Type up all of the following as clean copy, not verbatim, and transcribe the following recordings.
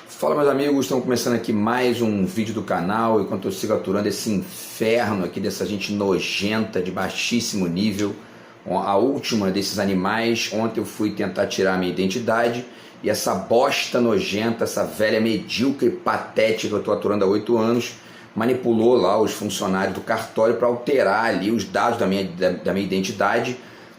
Fala, meus amigos, estamos começando aqui mais um vídeo do canal. Enquanto eu sigo aturando esse inferno aqui dessa gente nojenta de baixíssimo nível, a última desses animais. Ontem eu fui tentar tirar a minha identidade e essa bosta nojenta, essa velha medíocre patética que eu estou aturando há 8 anos, manipulou lá os funcionários do cartório para alterar ali os dados da minha identidade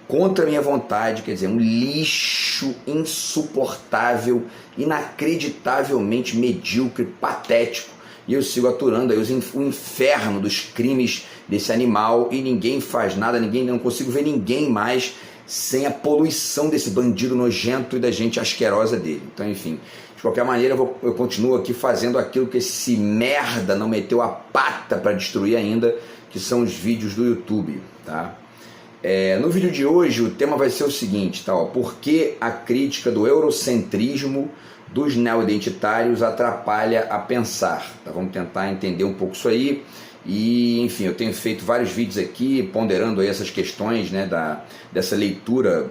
contra a minha vontade. Quer dizer, um lixo insuportável, inacreditavelmente medíocre, patético, e eu sigo aturando aí o inferno dos crimes desse animal e ninguém faz nada, não consigo ver ninguém mais sem a poluição desse bandido nojento e da gente asquerosa dele. Então, enfim, de qualquer maneira eu continuo aqui fazendo aquilo que esse merda não meteu a pata para destruir ainda, que são os vídeos do YouTube, tá? No vídeo de hoje o tema vai ser o seguinte, tá? Por que a crítica do eurocentrismo dos neoidentitários atrapalha a pensar? Tá? Vamos tentar entender um pouco isso aí. E, enfim, eu tenho feito vários vídeos aqui ponderando aí essas questões, né, dessa leitura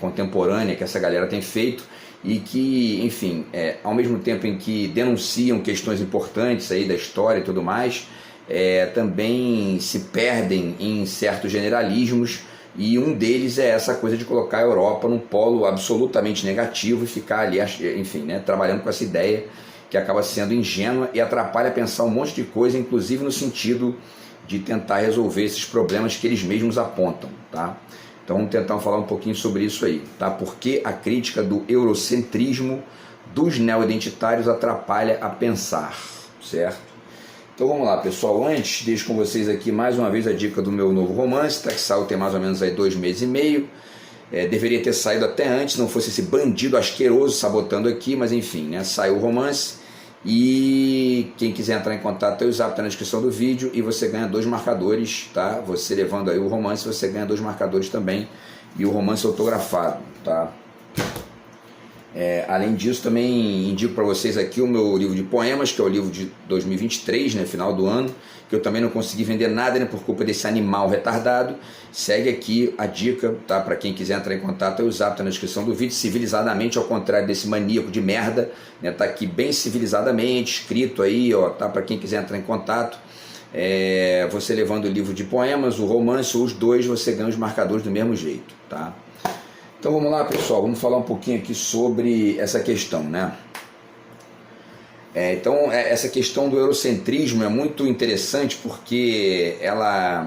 contemporânea que essa galera tem feito e que, enfim, ao mesmo tempo em que denunciam questões importantes aí da história e tudo mais, também se perdem em certos generalismos, e um deles é essa coisa de colocar a Europa num polo absolutamente negativo e ficar ali, enfim, né, trabalhando com essa ideia que acaba sendo ingênua e atrapalha pensar um monte de coisa, inclusive no sentido de tentar resolver esses problemas que eles mesmos apontam, tá? Então vamos tentar falar um pouquinho sobre isso aí, tá? Por que a crítica do eurocentrismo dos neoidentitários atrapalha a pensar, certo? Então vamos lá, pessoal. Antes, deixo com vocês aqui mais uma vez a dica do meu novo romance, tá? Que saiu tem mais ou menos aí 2 meses e meio. Deveria ter saído até antes, não fosse esse bandido asqueroso sabotando aqui, mas enfim, né? Saiu o romance. E quem quiser entrar em contato, o zap tá na descrição do vídeo e você ganha 2 marcadores, tá? Você levando aí o romance, você ganha 2 marcadores também e o romance autografado, tá? Além disso, também indico para vocês aqui o meu livro de poemas, que é o livro de 2023, né, final do ano, que eu também não consegui vender nada, né, por culpa desse animal retardado. Segue aqui a dica, tá? Para quem quiser entrar em contato, o zap tá na descrição do vídeo, civilizadamente, ao contrário desse maníaco de merda, né, tá aqui bem civilizadamente, escrito aí, ó, tá? Para quem quiser entrar em contato, você levando o livro de poemas, o romance, ou os dois, você ganha os marcadores do mesmo jeito, tá? Então vamos lá, pessoal, vamos falar um pouquinho aqui sobre essa questão, né? Então essa questão do eurocentrismo é muito interessante porque ela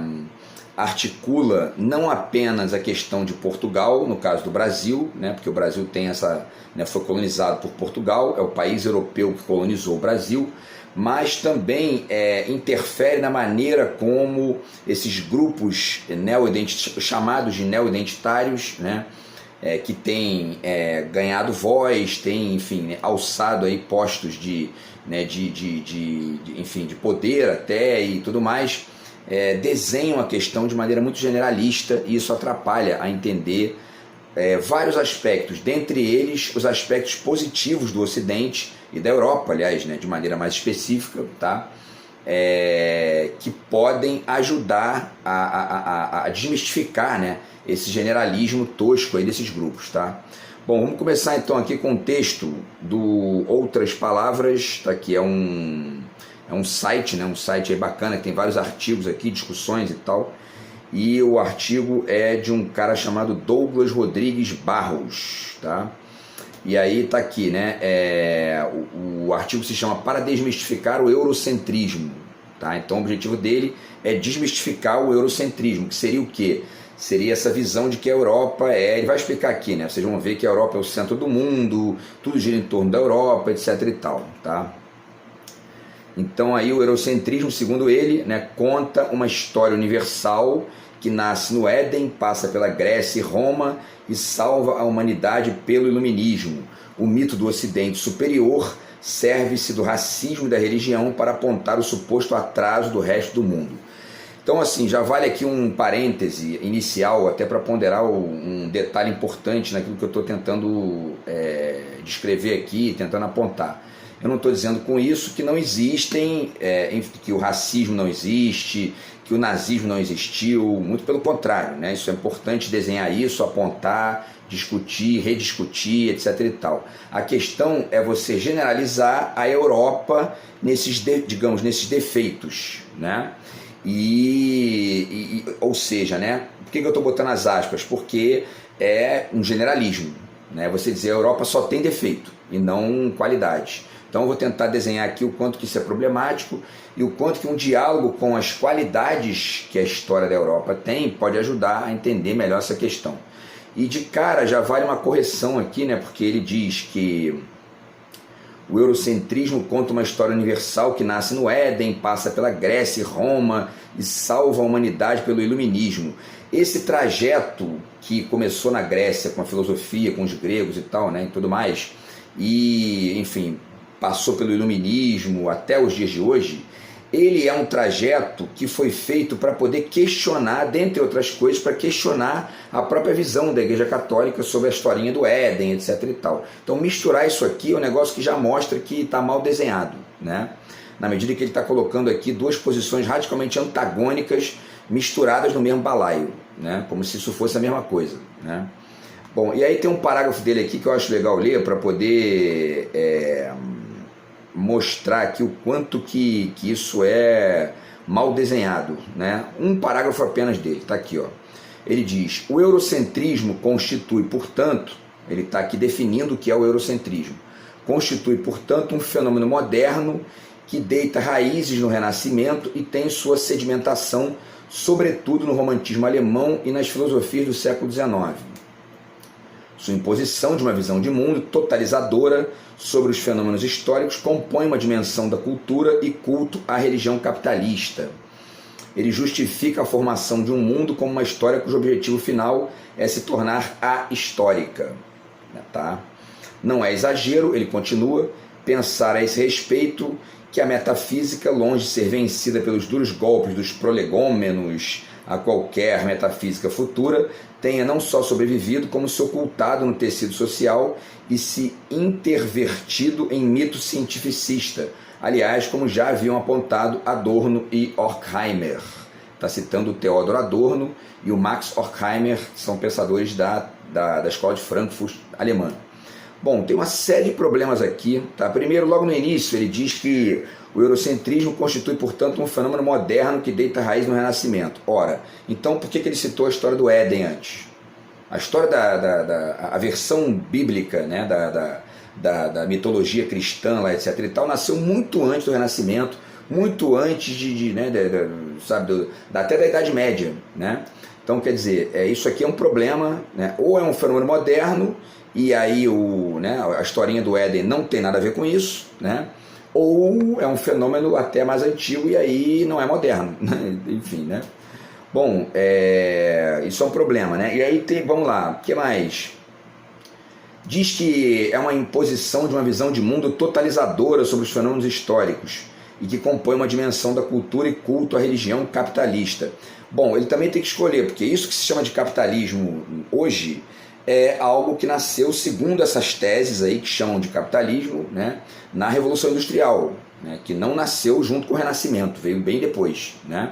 articula não apenas a questão de Portugal, no caso do Brasil, né? Porque o Brasil tem foi colonizado por Portugal, é o país europeu que colonizou o Brasil, mas também interfere na maneira como esses grupos chamados de neoidentitários, né? Que tem ganhado voz, tem, enfim, né, alçado aí postos de poder até e tudo mais, desenham a questão de maneira muito generalista, e isso atrapalha a entender vários aspectos, dentre eles os aspectos positivos do Ocidente e da Europa, aliás, né, de maneira mais específica, tá? Que podem ajudar a desmistificar, né, esse generalismo tosco aí desses grupos, tá? Bom, vamos começar então aqui com o texto do Outras Palavras, tá? Que é um site, né, um site aí bacana, que tem vários artigos aqui, discussões e tal, e o artigo é de um cara chamado Douglas Rodrigues Barros, tá? E aí tá aqui, né, o artigo se chama Para Desmistificar o Eurocentrismo, tá? Então o objetivo dele é desmistificar o eurocentrismo, que seria o quê? Seria essa visão de que a Europa ele vai explicar aqui, né? Vocês vão ver que a Europa é o centro do mundo, tudo gira em torno da Europa, etc e tal, tá? Então aí o eurocentrismo, segundo ele, né, conta uma história universal que nasce no Éden, passa pela Grécia e Roma e salva a humanidade pelo iluminismo. O mito do Ocidente superior serve-se do racismo e da religião para apontar o suposto atraso do resto do mundo. Então, assim, já vale aqui um parêntese inicial, até para ponderar um detalhe importante naquilo que eu estou tentando descrever aqui, tentando apontar. Eu não estou dizendo com isso que não existem, que o racismo não existe, que o nazismo não existiu, muito pelo contrário, né? Isso é importante desenhar isso, apontar, discutir, rediscutir, etc. e tal. A questão é você generalizar a Europa nesses defeitos, né? Ou seja, né? Por que eu estou botando as aspas? Porque é um generalismo, né? Você dizer a Europa só tem defeito e não qualidade. Então eu vou tentar desenhar aqui o quanto que isso é problemático e o quanto que um diálogo com as qualidades que a história da Europa tem pode ajudar a entender melhor essa questão. E de cara já vale uma correção aqui, né? Porque ele diz que o eurocentrismo conta uma história universal que nasce no Éden, passa pela Grécia e Roma e salva a humanidade pelo iluminismo. Esse trajeto que começou na Grécia com a filosofia, com os gregos e tal, né, e tudo mais, e, enfim, passou pelo iluminismo até os dias de hoje, ele é um trajeto que foi feito para poder questionar, dentre outras coisas, para questionar a própria visão da Igreja Católica sobre a historinha do Éden, etc. e tal. Então misturar isso aqui é um negócio que já mostra que está mal desenhado, né? Na medida que ele está colocando aqui duas posições radicalmente antagônicas misturadas no mesmo balaio, né? Como se isso fosse a mesma coisa, né? Bom, e aí tem um parágrafo dele aqui que eu acho legal ler para poder mostrar aqui o quanto que isso é mal desenhado, né? Um parágrafo apenas dele, está aqui, ó. Ele diz: o eurocentrismo constitui, portanto, ele está aqui definindo o que é o eurocentrismo, constitui, portanto, um fenômeno moderno que deita raízes no Renascimento e tem sua sedimentação, sobretudo no romantismo alemão e nas filosofias do século XIX. Sua imposição de uma visão de mundo totalizadora sobre os fenômenos históricos compõe uma dimensão da cultura e culto à religião capitalista. Ele justifica a formação de um mundo como uma história cujo objetivo final é se tornar ahistórica. Tá? Não é exagero, ele continua, pensar a esse respeito que a metafísica, longe de ser vencida pelos duros golpes dos prolegômenos a qualquer metafísica futura, tenha não só sobrevivido, como se ocultado no tecido social e se intervertido em mito cientificista, aliás, como já haviam apontado Adorno e Horkheimer. Está citando o Theodor Adorno e o Max Horkheimer, que são pensadores da Escola de Frankfurt alemã. Bom, tem uma série de problemas aqui. Tá? Primeiro, logo no início, ele diz que o eurocentrismo constitui, portanto, um fenômeno moderno que deita raiz no Renascimento. Ora, então por que ele citou a história do Éden antes? A história a versão bíblica, né, da mitologia cristã, lá, etc. e tal, nasceu muito antes do Renascimento, muito antes até da Idade Média. Né? Então, quer dizer, isso aqui é um problema, né? Ou é um fenômeno moderno, e aí a historinha do Éden não tem nada a ver com isso, né? Ou é um fenômeno até mais antigo e aí não é moderno, né? Enfim, né? Bom, isso é um problema, né? E aí vamos lá, o que mais? Diz que é uma imposição de uma visão de mundo totalizadora sobre os fenômenos históricos e que compõe uma dimensão da cultura e culto à religião capitalista. Bom, ele também tem que escolher, porque isso que se chama de capitalismo hoje é algo que nasceu segundo essas teses aí que chamam de capitalismo, né, na Revolução Industrial, né, que não nasceu junto com o Renascimento, veio bem depois, né?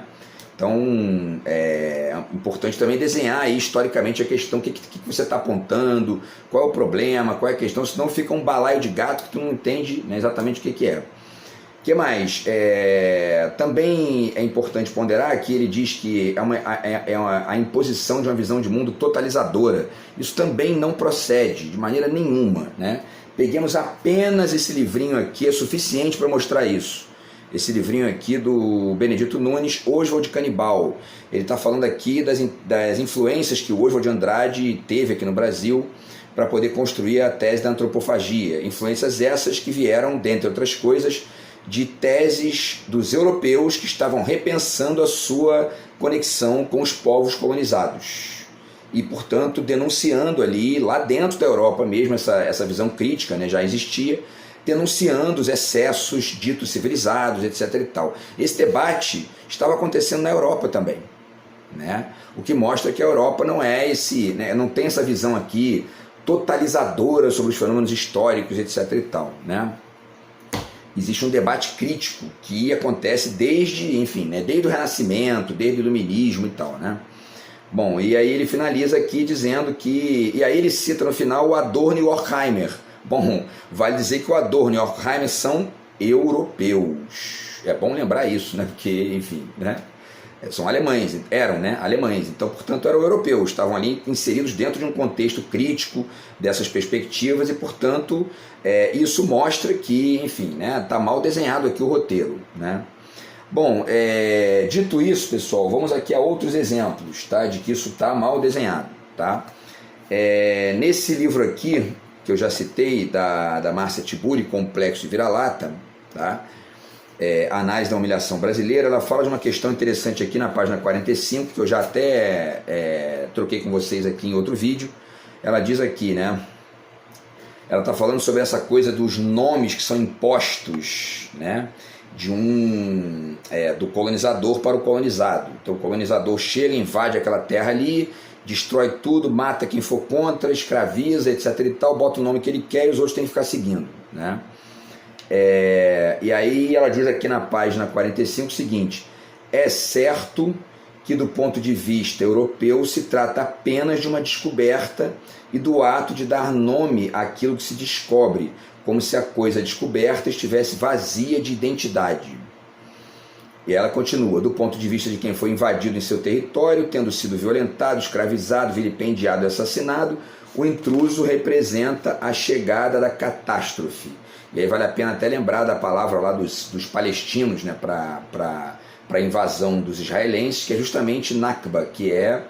Então é importante também desenhar aí historicamente a questão, o que você está apontando, qual é o problema, qual é a questão, senão fica um balaio de gato que tu não entende, né, exatamente o que é. O que mais? Também é importante ponderar que ele diz que a imposição de uma visão de mundo totalizadora. Isso também não procede de maneira nenhuma, né? Peguemos apenas esse livrinho aqui, é suficiente para mostrar isso. Esse livrinho aqui do Benedito Nunes, Oswald de Canibal. Ele está falando aqui das influências que o Oswald de Andrade teve aqui no Brasil para poder construir a tese da antropofagia. Influências essas que vieram, dentre outras coisas, de teses dos europeus que estavam repensando a sua conexão com os povos colonizados e, portanto, denunciando ali, lá dentro da Europa mesmo, essa visão crítica, né, já existia, denunciando os excessos ditos civilizados, etc. e tal. Esse debate estava acontecendo na Europa também, né? O que mostra que a Europa não não tem essa visão aqui totalizadora sobre os fenômenos históricos, etc. e tal, né? Existe um debate crítico que acontece desde o Renascimento, desde o Iluminismo e tal, né? Bom, e aí ele finaliza aqui dizendo que... E aí ele cita no final o Adorno e o Horkheimer. Bom, vale dizer que o Adorno e o Horkheimer são europeus. É bom lembrar isso, né? Porque, enfim, né? São alemães, eram, né? Alemães. Então, portanto, eram europeus. Estavam ali inseridos dentro de um contexto crítico dessas perspectivas e, portanto, isso mostra que, enfim, né? Tá mal desenhado aqui o roteiro, né? Bom, dito isso, pessoal, vamos aqui a outros exemplos, tá, de que isso está mal desenhado. Tá? Nesse livro aqui, que eu já citei, da Márcia Tiburi, Complexo de Vira-Lata, tá? Análise da Humilhação Brasileira, ela fala de uma questão interessante aqui na página 45, que eu já até troquei com vocês aqui em outro vídeo. Ela diz aqui, né? Ela está falando sobre essa coisa dos nomes que são impostos, né? Do colonizador para o colonizado. Então o colonizador chega, invade aquela terra ali, destrói tudo, mata quem for contra, escraviza, etc e tal, bota o nome que ele quer e os outros têm que ficar seguindo, né? E aí ela diz aqui na página 45 o seguinte: é certo que do ponto de vista europeu se trata apenas de uma descoberta e do ato de dar nome àquilo que se descobre, como se a coisa descoberta estivesse vazia de identidade. E ela continua: do ponto de vista de quem foi invadido em seu território, tendo sido violentado, escravizado, vilipendiado e assassinado, o intruso representa a chegada da catástrofe. E aí vale a pena até lembrar da palavra lá dos palestinos, né, para a invasão dos israelenses, que é justamente Nakba, que é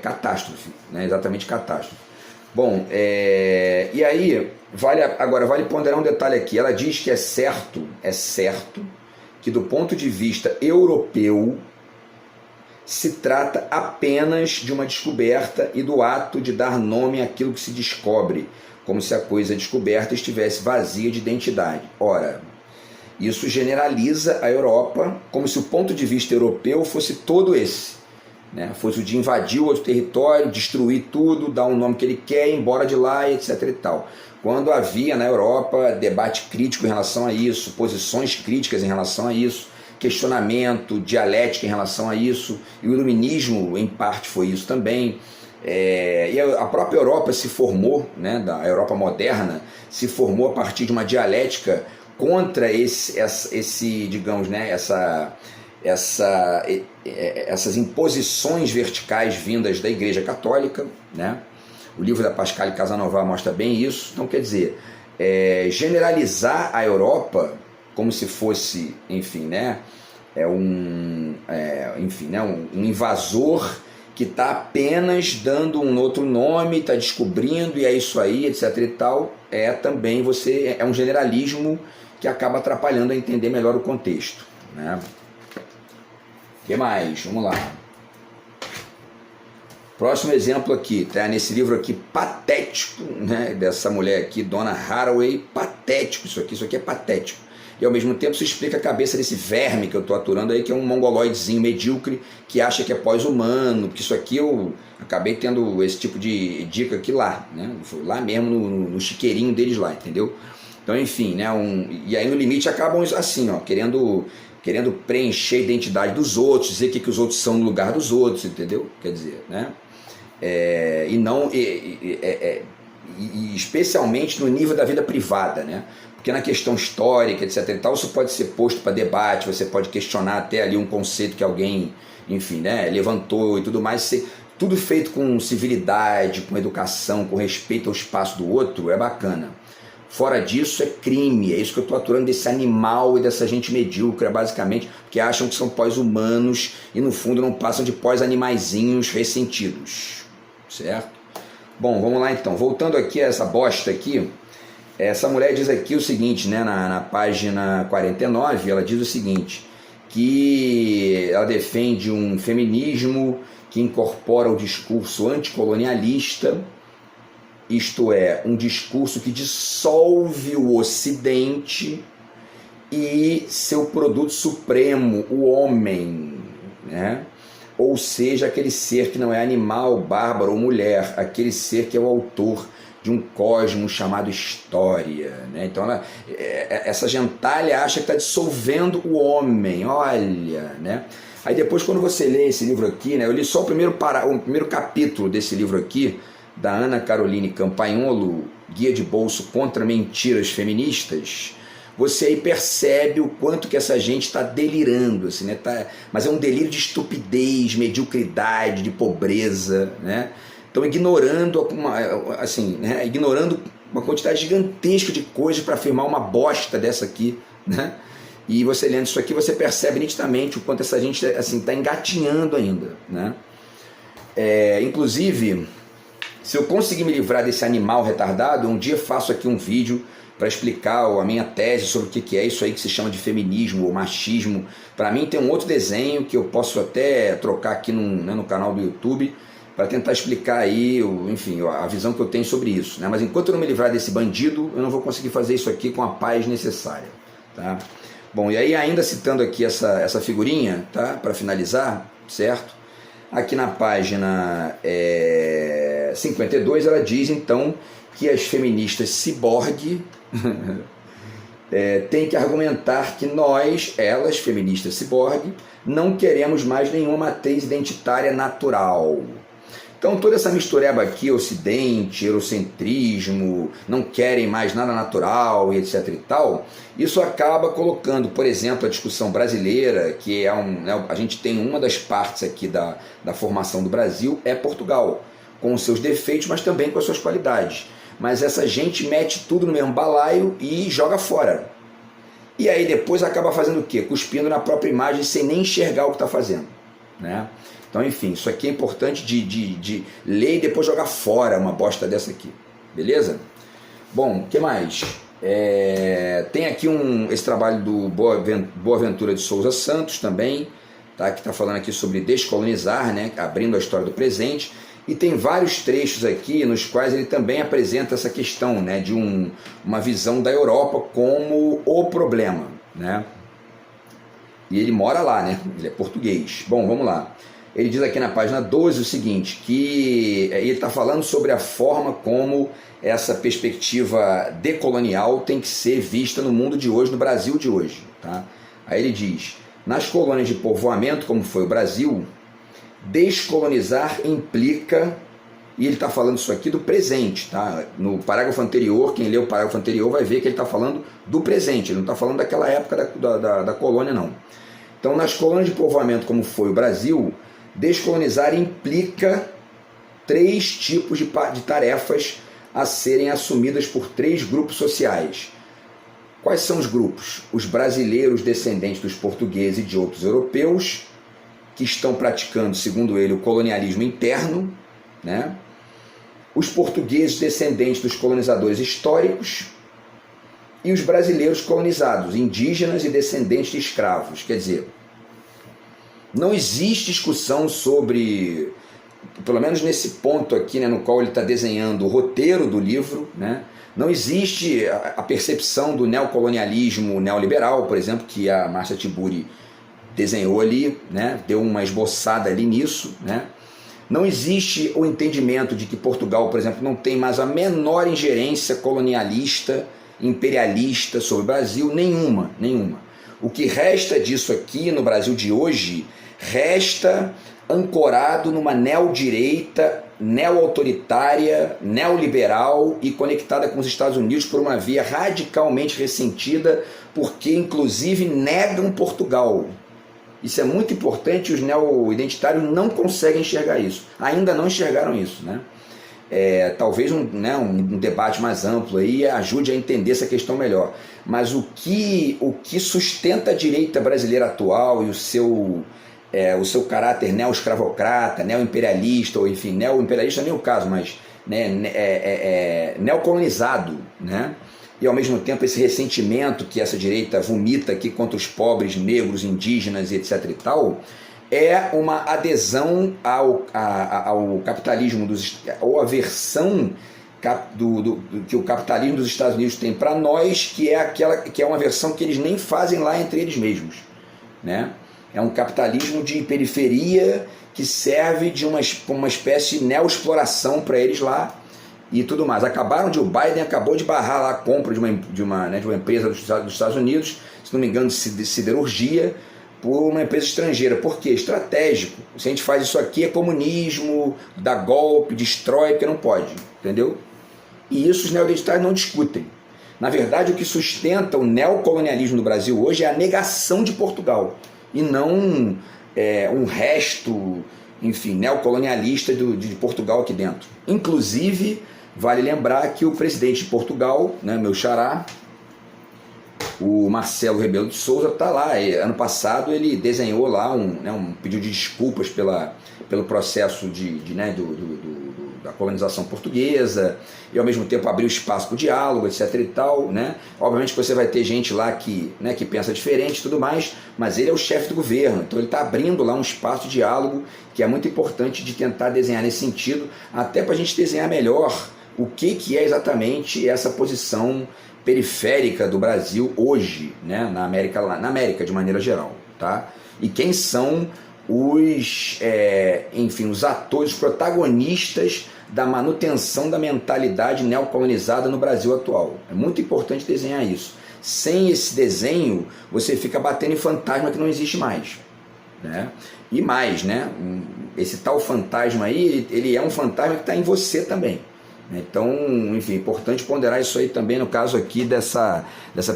catástrofe, né, exatamente catástrofe. Bom, e aí agora vale ponderar um detalhe aqui. Ela diz que é certo que do ponto de vista europeu se trata apenas de uma descoberta e do ato de dar nome àquilo que se descobre, como se a coisa descoberta estivesse vazia de identidade. Ora, isso generaliza a Europa como se o ponto de vista europeu fosse todo esse, né? Fosse o de invadir o outro território, destruir tudo, dar um nome que ele quer, ir embora de lá, etc e tal. Quando havia na Europa debate crítico em relação a isso, posições críticas em relação a isso, questionamento, dialética em relação a isso, e o iluminismo em parte foi isso também. E a própria Europa se formou, né, da Europa moderna, se formou a partir de uma dialética contra digamos, né, essas imposições verticais vindas da Igreja Católica, né? O livro da Pascale Casanova mostra bem isso. Então, quer dizer, generalizar a Europa como se fosse, enfim, né, um invasor que está apenas dando um outro nome, está descobrindo e é isso aí, etc e tal, também é um generalismo que acaba atrapalhando a entender melhor o contexto, né? O que mais? Vamos lá. Próximo exemplo aqui, tá nesse livro aqui, patético, né, dessa mulher aqui, Donna Haraway, patético isso aqui é patético. E ao mesmo tempo se explica a cabeça desse verme que eu estou aturando aí, que é um mongoloidezinho medíocre, que acha que é pós-humano, porque isso aqui eu acabei tendo esse tipo de dica aqui lá, né, foi lá mesmo no chiqueirinho deles lá, entendeu? Então, enfim, né, e aí no limite acabam assim, ó, querendo preencher a identidade dos outros, dizer que os outros são no lugar dos outros, entendeu? Quer dizer, né? E não especialmente no nível da vida privada, né? Porque na questão histórica, etc e tal, isso pode ser posto para debate, você pode questionar até ali um conceito que alguém, enfim, né, levantou e tudo mais, tudo feito com civilidade, com educação, com respeito ao espaço do outro, é bacana. Fora disso é crime, é isso que eu estou aturando desse animal e dessa gente medíocre, basicamente, que acham que são pós-humanos e no fundo não passam de pós-animaizinhos ressentidos, certo? Bom, vamos lá então, voltando aqui a essa bosta aqui, essa mulher diz aqui o seguinte, né, na página 49, ela diz o seguinte, que ela defende um feminismo que incorpora o discurso anticolonialista, isto é, um discurso que dissolve o Ocidente e seu produto supremo, o homem, né? Ou seja, aquele ser que não é animal, bárbaro ou mulher, aquele ser que é o autor de um cosmos chamado história, né? Então essa gentalha acha que está dissolvendo o homem, olha, né? Aí depois, quando você lê esse livro aqui, né, eu li só o primeiro capítulo desse livro aqui, da Ana Caroline Campagnolo, Guia de Bolso contra Mentiras Feministas, você aí percebe o quanto que essa gente está delirando, assim, né? Mas é um delírio de estupidez, mediocridade, de pobreza, né? Estão ignorando, ignorando uma quantidade gigantesca de coisas para afirmar uma bosta dessa aqui, né? E você lendo isso aqui, você percebe nitidamente o quanto essa gente está engatinhando ainda, né? Inclusive, se eu conseguir me livrar desse animal retardado, um dia faço aqui um vídeo para explicar a minha tese sobre o que é isso aí que se chama de feminismo ou machismo. Para mim tem um outro desenho que eu posso até trocar aqui no canal do YouTube para tentar explicar aí, enfim, a visão que eu tenho sobre isso, né? Mas enquanto eu não me livrar desse bandido, eu não vou conseguir fazer isso aqui com a paz necessária, tá? Bom, e aí ainda citando aqui essa figurinha, tá? Para finalizar, certo? Aqui na página 52 ela diz então que as feministas ciborgue têm que argumentar que elas, feministas ciborgue, não queremos mais nenhuma matriz identitária natural. Então toda essa mistureba aqui, ocidente, eurocentrismo, não querem mais nada natural e etc e tal, isso acaba colocando, por exemplo, a discussão brasileira, que a gente tem uma das partes aqui da formação do Brasil, é Portugal, com os seus defeitos, mas também com as suas qualidades. Mas essa gente mete tudo no mesmo balaio e joga fora. E aí depois acaba fazendo o quê? Cuspindo na própria imagem sem nem enxergar o que está fazendo, né? Então, enfim, isso aqui é importante de ler e depois jogar fora uma bosta dessa aqui. Beleza? Bom, o que mais? Tem aqui esse trabalho do Boaventura de Souza Santos também, tá? Que está falando aqui sobre descolonizar, né? Abrindo a história do presente. E tem vários trechos aqui nos quais ele também apresenta essa questão, né? De uma visão da Europa como o problema, né? E ele mora lá, né? Ele é português. Bom, vamos lá. Ele diz aqui na página 12 o seguinte, que ele está falando sobre a forma como essa perspectiva decolonial tem que ser vista no mundo de hoje, no Brasil de hoje, tá? Aí ele diz, nas colônias de povoamento, como foi o Brasil, descolonizar implica, e ele está falando isso aqui do presente, tá? No parágrafo anterior, quem lê o parágrafo anterior vai ver que ele está falando do presente, ele não está falando daquela época da colônia, não. Então, nas colônias de povoamento, como foi o Brasil, descolonizar implica 3 tipos de tarefas a serem assumidas por 3 grupos sociais. Quais são os grupos? Os brasileiros descendentes dos portugueses e de outros europeus, que estão praticando, segundo ele, o colonialismo interno, né? Os portugueses descendentes dos colonizadores históricos e os brasileiros colonizados, indígenas e descendentes de escravos. Quer dizer, não existe discussão sobre, pelo menos nesse ponto aqui, né, no qual ele está desenhando o roteiro do livro, né, não existe a percepção do neocolonialismo neoliberal, por exemplo, que a Márcia Tiburi desenhou ali, né, deu uma esboçada ali nisso, né. Não existe o entendimento de que Portugal, por exemplo, não tem mais a menor ingerência colonialista, imperialista sobre o Brasil, nenhuma. O que resta disso aqui no Brasil de hoje, resta ancorado numa neodireita, neoautoritária, neoliberal e conectada com os Estados Unidos por uma via radicalmente ressentida, porque inclusive negam Portugal. Isso é muito importante, os neo-identitários não conseguem enxergar isso, ainda não enxergaram isso, né? Talvez um debate mais amplo aí ajude a entender essa questão melhor. Mas o que sustenta a direita brasileira atual e o seu caráter neo-escravocrata, neo-imperialista, ou enfim, neo-imperialista nem o caso, mas neocolonizado, né? E ao mesmo tempo esse ressentimento que essa direita vomita aqui contra os pobres, negros, indígenas e etc e tal, é uma adesão ao capitalismo, ou a versão que o capitalismo dos Estados Unidos tem para nós, que é uma versão que eles nem fazem lá entre eles mesmos, né? É um capitalismo de periferia que serve de uma espécie de neo-exploração para eles lá e tudo mais. O Biden acabou de barrar lá a compra de uma empresa dos Estados Unidos, se não me engano, de siderurgia, por uma empresa estrangeira. Por quê? Estratégico. Se a gente faz isso aqui é comunismo, dá golpe, destrói, porque não pode, entendeu? E isso os neoidentitários não discutem. Na verdade, o que sustenta o neocolonialismo no Brasil hoje é a negação de Portugal, e não um resto, enfim, neocolonialista de Portugal aqui dentro. Inclusive, vale lembrar que o presidente de Portugal, né, meu xará, o Marcelo Rebelo de Sousa, está lá. Ano passado ele desenhou lá um pedido de desculpas pelo processo da colonização portuguesa, e ao mesmo tempo abriu espaço para o diálogo, etc. e tal, né? Obviamente que você vai ter gente lá que pensa diferente e tudo mais, mas ele é o chefe do governo, então ele está abrindo lá um espaço de diálogo que é muito importante de tentar desenhar nesse sentido, até para a gente desenhar melhor o que é exatamente essa posição periférica do Brasil hoje, né, na América de maneira geral, tá? E quem são os atores, os protagonistas da manutenção da mentalidade neocolonizada no Brasil atual. É muito importante desenhar isso. Sem esse desenho, você fica batendo em fantasma que não existe mais, né? E mais, né? Esse tal fantasma aí, ele é um fantasma que está em você também. Então, enfim, é importante ponderar isso aí também no caso aqui dessa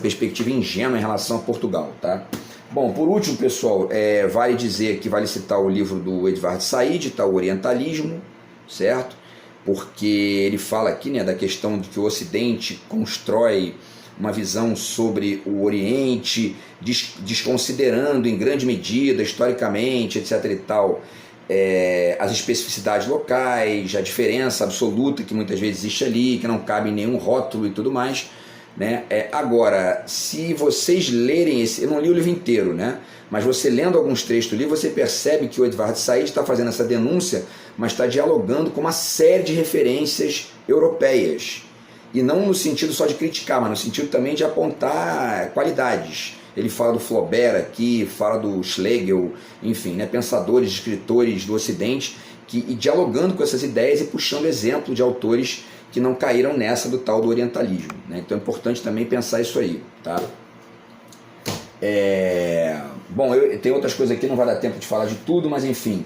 perspectiva ingênua em relação a Portugal, tá? Bom, por último, pessoal, vale dizer que vale citar o livro do Edward Said, tá, o Orientalismo, certo? Porque ele fala aqui, né, da questão de que o Ocidente constrói uma visão sobre o Oriente, desconsiderando em grande medida, historicamente, etc. e tal, as especificidades locais, a diferença absoluta que muitas vezes existe ali, que não cabe em nenhum rótulo e tudo mais, né? Agora, se vocês lerem eu não li o livro inteiro, né? Mas você lendo alguns trechos do livro, você percebe que o Edward Said está fazendo essa denúncia, mas está dialogando com uma série de referências europeias, e não no sentido só de criticar, mas no sentido também de apontar qualidades. Ele fala do Flaubert aqui, fala do Schlegel, enfim, né, pensadores, escritores do Ocidente, e dialogando com essas ideias e puxando exemplo de autores que não caíram nessa do tal do orientalismo, né? Então é importante também pensar isso aí, tá? Bom, tem outras coisas aqui, não vai dar tempo de falar de tudo, mas enfim,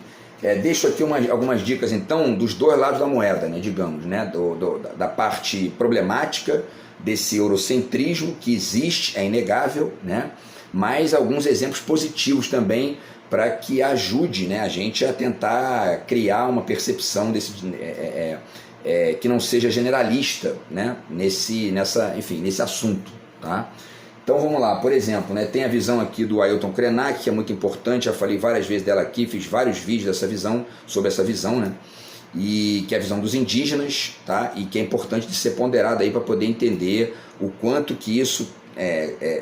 deixo aqui algumas dicas então dos dois lados da moeda, né, digamos, né, da parte problemática desse eurocentrismo que existe, é inegável, né, mas alguns exemplos positivos também para que ajude, né, a gente a tentar criar uma percepção que não seja generalista, né, nesse assunto, tá? Então vamos lá, por exemplo, né, tem a visão aqui do Ailton Krenak, que é muito importante, já falei várias vezes dela aqui, fiz vários vídeos sobre essa visão, né, e que é a visão dos indígenas, tá, e que é importante de ser ponderada aí para poder entender o quanto que isso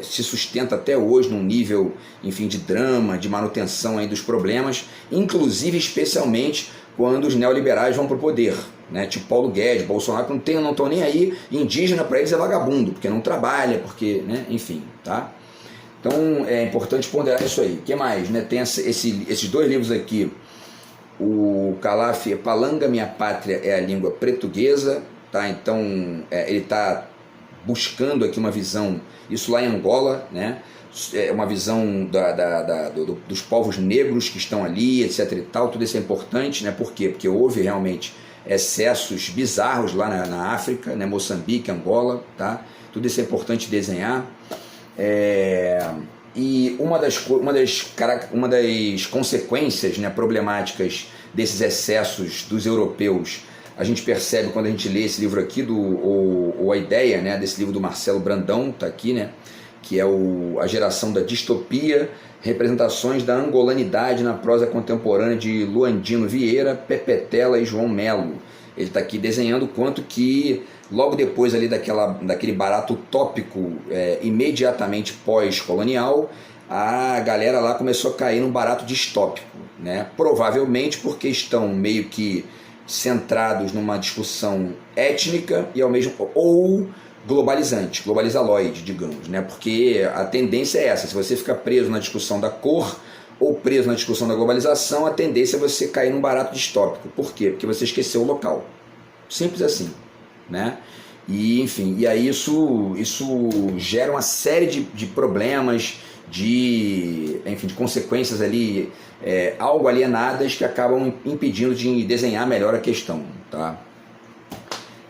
se sustenta até hoje num nível, enfim, de drama, de manutenção aí dos problemas, inclusive especialmente quando os neoliberais vão para o poder, né? Tipo Paulo Guedes, Bolsonaro, não estão nem aí, indígena para eles é vagabundo, porque não trabalha, porque, né? Enfim, tá? Então é importante ponderar isso aí. O que mais? Né? Tem esses dois livros aqui, o Calaf, Palanga, Minha Pátria é a Língua Portuguesa, tá? Então ele está buscando aqui uma visão, isso lá em Angola, né? Uma visão dos povos negros que estão ali, etc. e tal, tudo isso é importante, né? Por quê? Porque houve realmente excessos bizarros lá na África, né? Moçambique, Angola, tá? Tudo isso é importante desenhar. E uma das consequências, né, problemáticas desses excessos dos europeus, a gente percebe quando a gente lê esse livro aqui, ou a ideia, né, desse livro do Marcelo Brandão, tá aqui, né? Que é A Geração da Distopia, representações da angolanidade na prosa contemporânea de Luandino Vieira, Pepetela e João Melo. Ele está aqui desenhando quanto que, logo depois ali daquele barato utópico, imediatamente pós-colonial, a galera lá começou a cair num barato distópico, né? Provavelmente porque estão meio que centrados numa discussão étnica e ou globalizaloide, digamos, né? Porque a tendência é essa, se você ficar preso na discussão da cor ou preso na discussão da globalização, a tendência é você cair num barato distópico. Por quê? Porque você esqueceu o local. Simples assim, né? E, enfim, e aí isso gera uma série de problemas, enfim, de consequências ali, algo alienadas que acabam impedindo de desenhar melhor a questão, tá?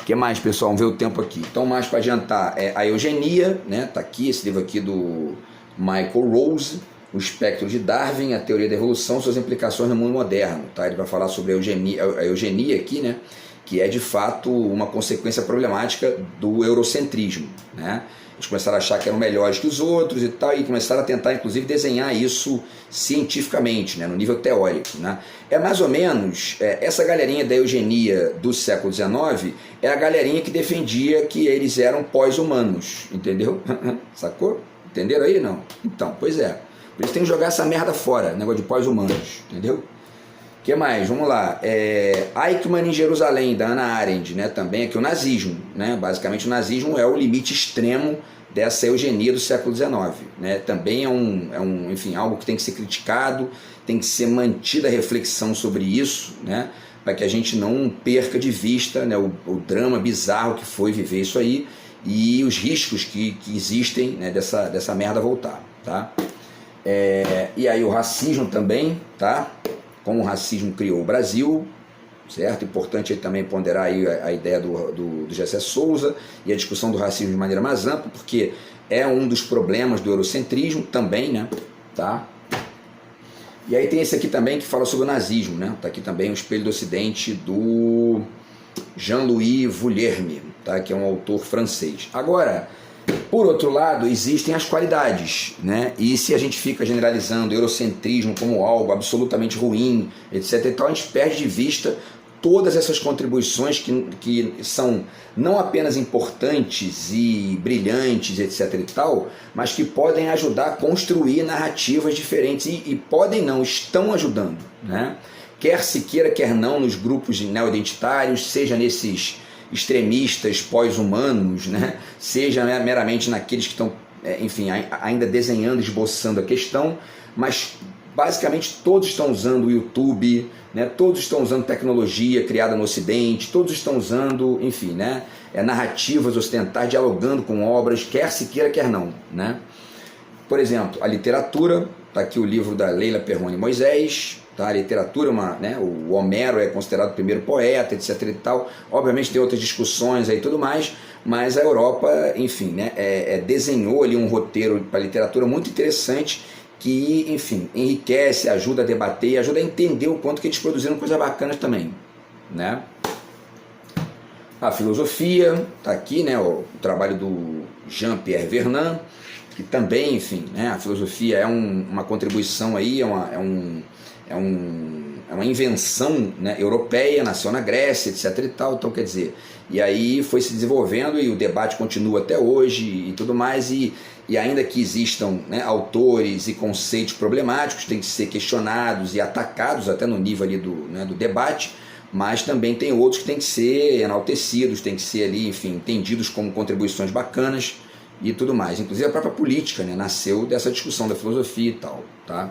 O que mais, pessoal? Vamos ver o tempo aqui. Então, mais para adiantar, a eugenia, né? Tá aqui, esse livro aqui do Michael Rose, O Espectro de Darwin, a Teoria da Evolução, suas implicações no mundo moderno, tá? Ele vai falar sobre a eugenia aqui, né? Que é de fato uma consequência problemática do eurocentrismo, né? Eles começaram a achar que eram melhores que os outros e tal, e começaram a tentar, inclusive, desenhar isso cientificamente, né, no nível teórico, né? É mais ou menos, essa galerinha da eugenia do século XIX é a galerinha que defendia que eles eram pós-humanos, entendeu? Sacou? Entenderam aí, não? Então, pois é. Por isso tem que jogar essa merda fora, negócio de pós-humanos, entendeu? O que mais? Vamos lá. Eichmann em Jerusalém, da Hannah Arendt, né? Também aqui o nazismo, né? Basicamente o nazismo é o limite extremo dessa eugenia do século XIX, né? Também enfim, algo que tem que ser criticado, tem que ser mantida a reflexão sobre isso, né? Para que a gente não perca de vista, né, o drama bizarro que foi viver isso aí e os riscos que existem, né, dessa merda voltar, tá? E aí o racismo também, tá? Como o racismo criou o Brasil, certo? Importante aí também ponderar aí a ideia do Gessé Souza e a discussão do racismo de maneira mais ampla, porque é um dos problemas do eurocentrismo também, né? Tá? E aí tem esse aqui também que fala sobre o nazismo, né? Tá aqui também o Espelho do Ocidente do Jean-Louis Vuillerme, tá? Que é um autor francês. Agora, por outro lado, existem as qualidades, né? E se a gente fica generalizando o eurocentrismo como algo absolutamente ruim, etc. e tal, a gente perde de vista todas essas contribuições que são não apenas importantes e brilhantes, etc. e tal, mas que podem ajudar a construir narrativas diferentes e podem não, estão ajudando, né? Quer se queira, quer não, nos grupos neoidentitários, seja nesses extremistas pós-humanos, né? Seja meramente naqueles que estão, enfim, ainda desenhando, esboçando a questão, mas basicamente todos estão usando o YouTube, né? Todos estão usando tecnologia criada no Ocidente, todos estão usando, enfim, né? Narrativas ocidentais, dialogando com obras, quer se queira, quer não, né? Por exemplo, a literatura, está aqui o livro da Leila Perrone Moisés, tá? A literatura, né? O Homero é considerado o primeiro poeta, etc. e tal. Obviamente tem outras discussões aí e tudo mais, mas a Europa, enfim, né? Desenhou ali um roteiro para a literatura muito interessante que, enfim, enriquece, ajuda a debater e ajuda a entender o quanto que eles produziram coisas bacanas também, né? A filosofia, está aqui, né? O trabalho do Jean-Pierre Vernant, que também, enfim, né? A filosofia é uma contribuição aí, é uma invenção, né, europeia, nasceu na Grécia, etc. e tal, então quer dizer, e aí foi se desenvolvendo e o debate continua até hoje e tudo mais, e ainda que existam, né, autores e conceitos problemáticos, tem que ser questionados e atacados até no nível ali do debate, mas também tem outros que têm que ser enaltecidos, têm que ser ali, enfim, entendidos como contribuições bacanas e tudo mais. Inclusive a própria política, né, nasceu dessa discussão da filosofia e tal, tá?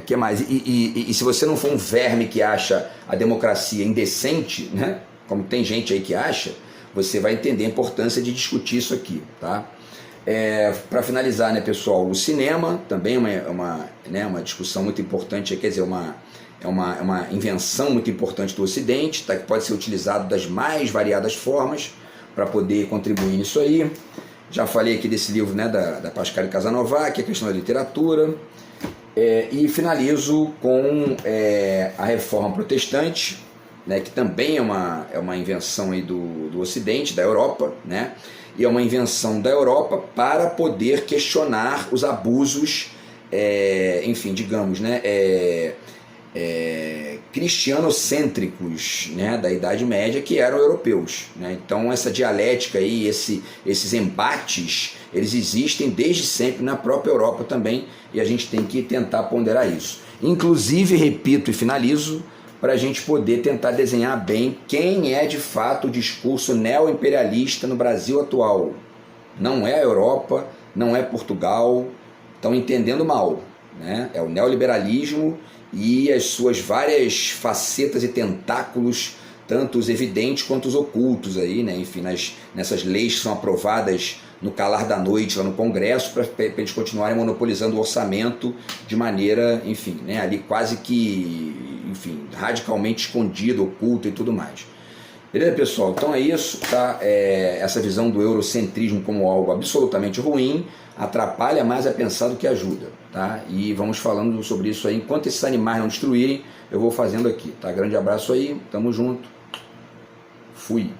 Que mais? E se você não for um verme que acha a democracia indecente, né, como tem gente aí que acha, você vai entender a importância de discutir isso aqui, tá? Para finalizar, né, pessoal, o cinema também é uma discussão muito importante, quer dizer, é uma invenção muito importante do Ocidente, tá, que pode ser utilizado das mais variadas formas para poder contribuir nisso aí. Já falei aqui desse livro, né, da Pascal Casanova, que é a questão da literatura. E finalizo com a Reforma Protestante, né, que também é uma invenção aí do Ocidente, da Europa, né, e é uma invenção da Europa para poder questionar os abusos, enfim, digamos, né, cristianocêntricos, né, da Idade Média, que eram europeus, né? Então essa dialética aí, esses embates, eles existem desde sempre na própria Europa também, e a gente tem que tentar ponderar isso. Inclusive, repito e finalizo, para a gente poder tentar desenhar bem quem é de fato o discurso neoimperialista no Brasil atual. Não é a Europa, não é Portugal, estão entendendo mal, né? É o neoliberalismo e as suas várias facetas e tentáculos, tanto os evidentes quanto os ocultos aí, né? Enfim, nessas leis que são aprovadas no calar da noite, lá no Congresso, para eles continuarem monopolizando o orçamento de maneira, enfim, né, ali quase que, enfim, radicalmente escondido, oculto e tudo mais. Beleza, pessoal? Então é isso, tá? Essa visão do eurocentrismo como algo absolutamente ruim atrapalha mais a pensar do que ajuda, tá? E vamos falando sobre isso aí. Enquanto esses animais não destruírem, eu vou fazendo aqui, tá? Grande abraço aí, tamo junto. Fui.